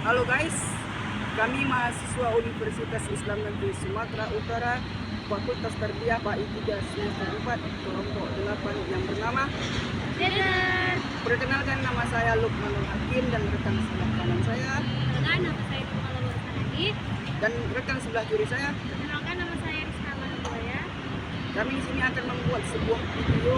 Halo guys, kami mahasiswa Universitas Islam Negeri Sumatera Utara, Fakultas Tarbiyah PAI 3 semester 4, kelompok 8 yang bernama Dadah. Perkenalkan, nama saya Lukmanul Hakim dan rekan sebelah kanan saya Perkenalkan, nama saya Nurmala Warsanadi. dan rekan sebelah kiri saya. Perkenalkan, nama saya Rizka Manabuaya. Kami di sini akan membuat sebuah video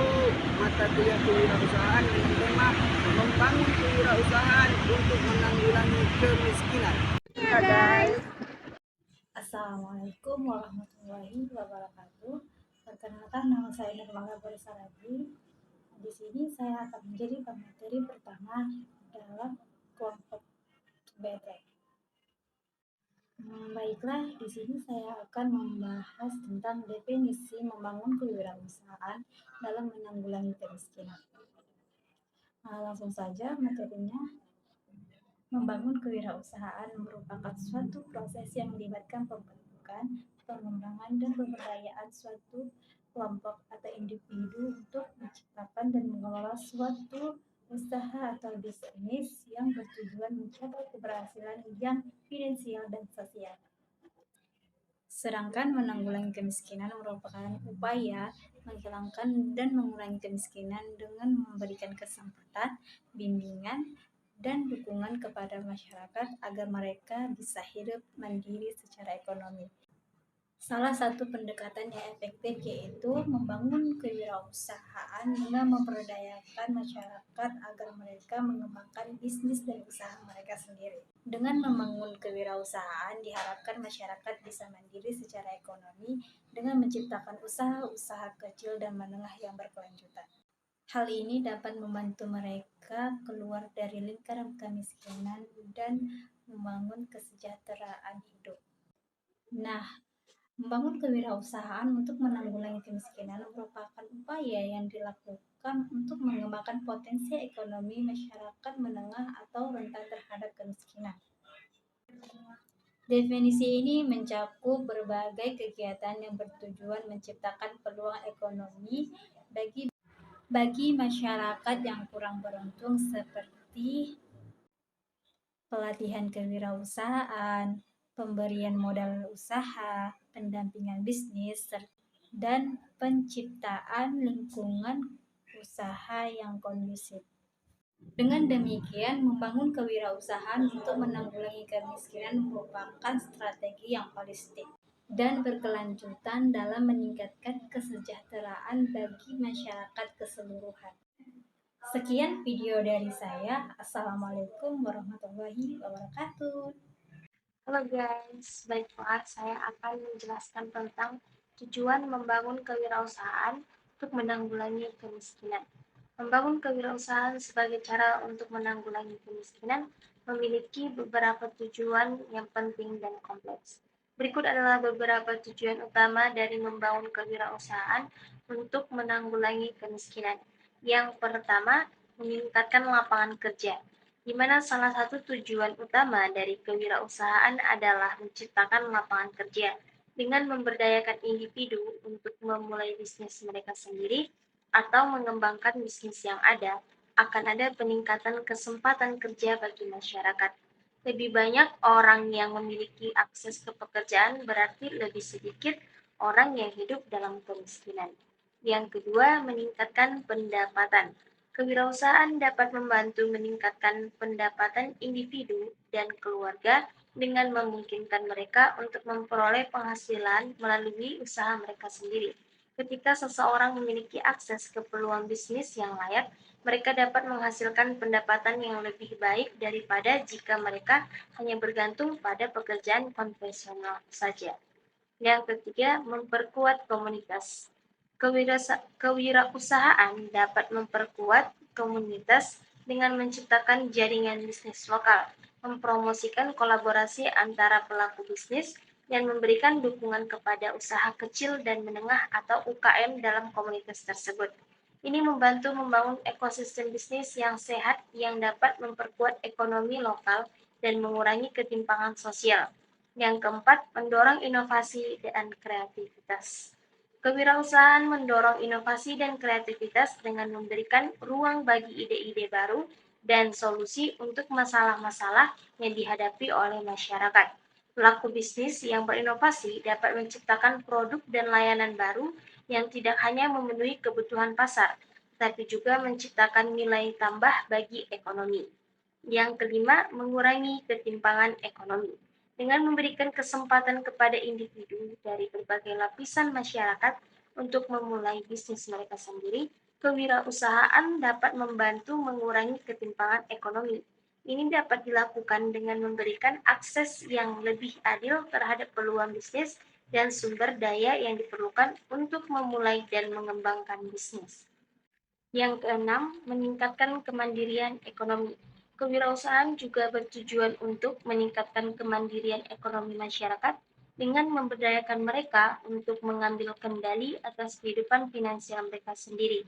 mata kuliah kewirausahaan dengan tema membangun kewirausahaan untuk menanggulangi kemiskinan. Ya guys. Assalamualaikum warahmatullahi wabarakatuh. Perkenalkan, nama saya Nurmala Warsanadi. Di sini saya akan menjadi pemateri pertama dalam kelompok BT. Baiklah, di sini saya akan membahas tentang definisi membangun kewirausahaan dalam menanggulangi kemiskinan. Langsung saja materinya. Membangun kewirausahaan merupakan suatu proses yang melibatkan pembentukan, pengembangan, dan pemberdayaan suatu kelompok atau individu untuk menciptakan dan mengelola suatu usaha atau bisnis yang bertujuan mencapai keberhasilan yang finansial dan sosial. Sedangkan menanggulangi kemiskinan merupakan upaya menghilangkan dan mengurangi kemiskinan dengan memberikan kesempatan, bimbingan, dan dukungan kepada masyarakat agar mereka bisa hidup mandiri secara ekonomi. Salah satu pendekatan yang efektif yaitu membangun kewirausahaan dengan memperdayakan masyarakat agar mereka mengembangkan bisnis dan usaha mereka sendiri. Dengan membangun kewirausahaan diharapkan masyarakat bisa mandiri secara ekonomi dengan menciptakan usaha-usaha kecil dan menengah yang berkelanjutan. Hal ini dapat membantu mereka keluar dari lingkaran kemiskinan dan membangun kesejahteraan hidup. Nah, membangun kewirausahaan untuk menanggulangi kemiskinan merupakan upaya yang dilakukan untuk mengembangkan potensi ekonomi masyarakat menengah atau rentan terhadap kemiskinan. Definisi ini mencakup berbagai kegiatan yang bertujuan menciptakan peluang ekonomi bagi masyarakat yang kurang beruntung seperti pelatihan kewirausahaan, pemberian modal usaha, pendampingan bisnis, dan penciptaan lingkungan usaha yang kondusif. Dengan demikian, membangun kewirausahaan untuk menanggulangi kemiskinan merupakan strategi yang holistik dan berkelanjutan dalam meningkatkan kesejahteraan bagi masyarakat keseluruhan. Sekian video dari saya. Assalamualaikum warahmatullahi wabarakatuh. Halo guys, baiklah saya akan menjelaskan tentang tujuan membangun kewirausahaan untuk menanggulangi kemiskinan. Membangun kewirausahaan sebagai cara untuk menanggulangi kemiskinan memiliki beberapa tujuan yang penting dan kompleks. Berikut adalah beberapa tujuan utama dari membangun kewirausahaan untuk menanggulangi kemiskinan. Yang pertama, meningkatkan lapangan kerja, di mana salah satu tujuan utama dari kewirausahaan adalah menciptakan lapangan kerja dengan memberdayakan individu untuk memulai bisnis mereka sendiri atau mengembangkan bisnis yang ada, akan ada peningkatan kesempatan kerja bagi masyarakat. Lebih banyak orang yang memiliki akses ke pekerjaan berarti lebih sedikit orang yang hidup dalam kemiskinan. Yang kedua, meningkatkan pendapatan. Kewirausahaan dapat membantu meningkatkan pendapatan individu dan keluarga dengan memungkinkan mereka untuk memperoleh penghasilan melalui usaha mereka sendiri. Ketika seseorang memiliki akses ke peluang bisnis yang layak, mereka dapat menghasilkan pendapatan yang lebih baik daripada jika mereka hanya bergantung pada pekerjaan konvensional saja. Yang ketiga, memperkuat komunitas. Kewirausahaan dapat memperkuat komunitas dengan menciptakan jaringan bisnis lokal, mempromosikan kolaborasi antara pelaku bisnis, dan memberikan dukungan kepada usaha kecil dan menengah atau UKM dalam komunitas tersebut. Ini membantu membangun ekosistem bisnis yang sehat yang dapat memperkuat ekonomi lokal dan mengurangi ketimpangan sosial. Yang keempat, mendorong inovasi dan kreativitas. Kewirausahaan mendorong inovasi dan kreativitas dengan memberikan ruang bagi ide-ide baru dan solusi untuk masalah-masalah yang dihadapi oleh masyarakat. Pelaku bisnis yang berinovasi dapat menciptakan produk dan layanan baru yang tidak hanya memenuhi kebutuhan pasar, tapi juga menciptakan nilai tambah bagi ekonomi. Yang kelima, mengurangi ketimpangan ekonomi. Dengan memberikan kesempatan kepada individu dari berbagai lapisan masyarakat untuk memulai bisnis mereka sendiri, kewirausahaan dapat membantu mengurangi ketimpangan ekonomi. Ini dapat dilakukan dengan memberikan akses yang lebih adil terhadap peluang bisnis dan sumber daya yang diperlukan untuk memulai dan mengembangkan bisnis. Yang keenam, meningkatkan kemandirian ekonomi. Kewirausahaan juga bertujuan untuk meningkatkan kemandirian ekonomi masyarakat dengan memberdayakan mereka untuk mengambil kendali atas kehidupan finansial mereka sendiri.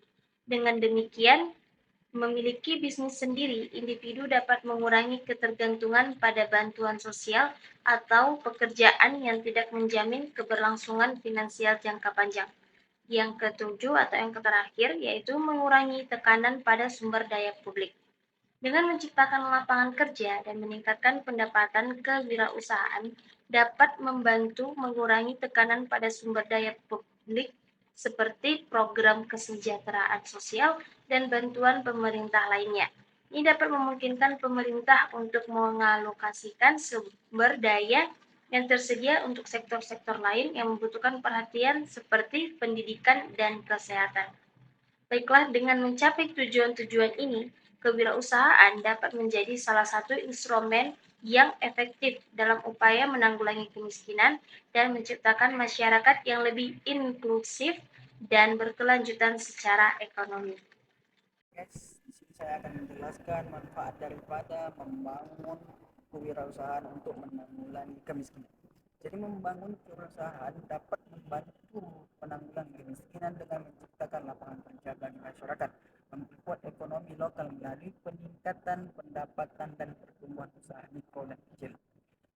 Dengan demikian, memiliki bisnis sendiri, individu dapat mengurangi ketergantungan pada bantuan sosial atau pekerjaan yang tidak menjamin keberlangsungan finansial jangka panjang. Yang ketujuh atau yang terakhir yaitu mengurangi tekanan pada sumber daya publik. Dengan menciptakan lapangan kerja dan meningkatkan pendapatan, kewirausahaan dapat membantu mengurangi tekanan pada sumber daya publik seperti program kesejahteraan sosial dan bantuan pemerintah lainnya. Ini dapat memungkinkan pemerintah untuk mengalokasikan sumber daya yang tersedia untuk sektor-sektor lain yang membutuhkan perhatian seperti pendidikan dan kesehatan. Baiklah, dengan mencapai tujuan-tujuan ini, kewirausahaan dapat menjadi salah satu instrumen yang efektif dalam upaya menanggulangi kemiskinan dan menciptakan masyarakat yang lebih inklusif dan berkelanjutan secara ekonomi. Guys, di sini saya akan menjelaskan manfaat daripada membangun kewirausahaan untuk menanggulangi kemiskinan. Jadi membangun kewirausahaan dapat membantu menanggulangi kemiskinan dengan menciptakan lapangan kerja bagi masyarakat, memperkuat ekonomi lokal melalui peningkatan pendapatan dan pertumbuhan usaha mikro dan kecil,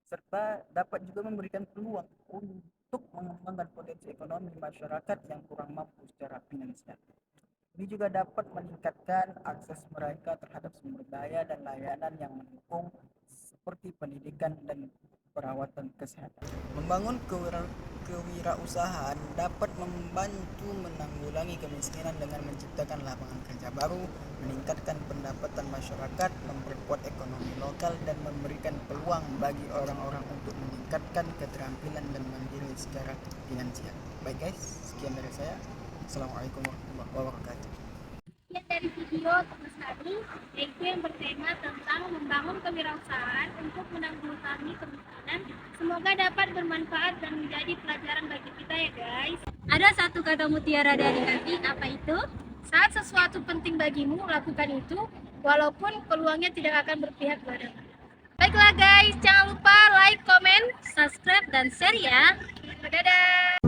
serta dapat juga memberikan peluang untuk mengembangkan potensi ekonomi masyarakat yang kurang mampu secara finansial. Ini juga dapat meningkatkan akses mereka terhadap sumber daya dan layanan yang mendukung seperti pendidikan dan perawatan kesehatan. Membangun kewirausahaan dapat membantu menanggulangi kemiskinan dengan menciptakan lapangan kerja baru, meningkatkan pendapatan masyarakat, memperkuat ekonomi lokal, dan memberikan peluang bagi orang-orang untuk meningkatkan keterampilan dan mandiri secara finansial. Baik guys, sekian dari saya. Assalamualaikum warahmatullahi wabarakatuh. Sekian dari video tugas kami, yaitu yang bertema tentang membangun kewirausahaan untuk menanggulangi kemiskinan. Semoga dapat bermanfaat dan menjadi pelajaran bagi kita ya guys. Ada satu kata mutiara dari kami, apa itu? Saat sesuatu penting bagimu, lakukan itu, walaupun peluangnya tidak akan berpihak padamu. Baiklah guys, jangan lupa like, comment, Subscribe dan share ya. dadah!